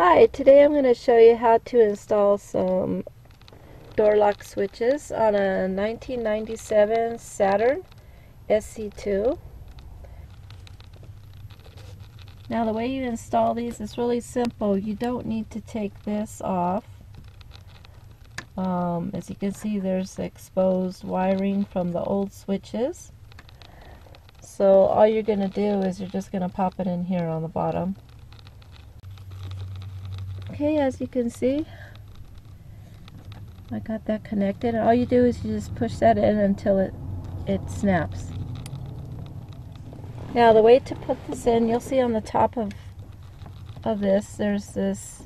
Hi, today I'm going to show you how to install some door lock switches on a 1997 Saturn SC2. Now the way you install these is really simple. You don't need to take this off. As you can see, there's exposed wiring from the old switches. So all you're going to do is you're just going to pop it in here on the bottom. Okay, as you can see, I got that connected. All you do is you just push that in until it snaps. Now the way to put this in, you'll see on the top of this, there's this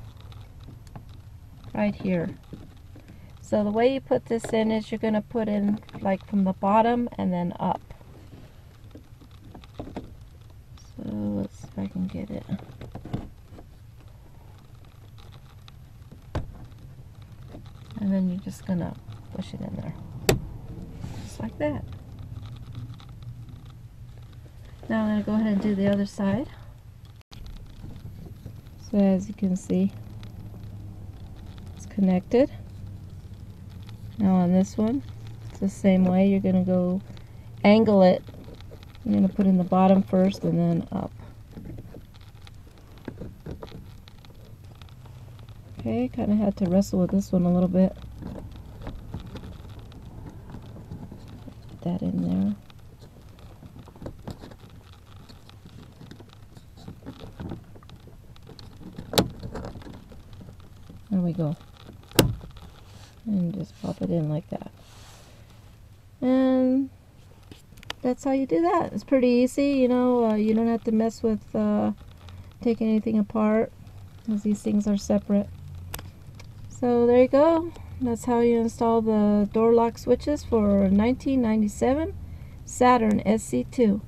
right here. So the way you put this in is you're going to put in like from the bottom and then up. So let's see if I can get it. And then you're just going to push it in there. Just like that. Now I'm going to go ahead and do the other side. So as you can see, it's connected. Now on this one, it's the same way. You're going to go angle it. You're going to put in the bottom first and then up. Okay, kind of had to wrestle with this one a little bit. Put that in there. There we go. And just pop it in like that. And that's how you do that. It's pretty easy, you know. You don't have to mess with taking anything apart, because these things are separate. So there you go. That's how you install the door lock switches for 1997 Saturn SC2.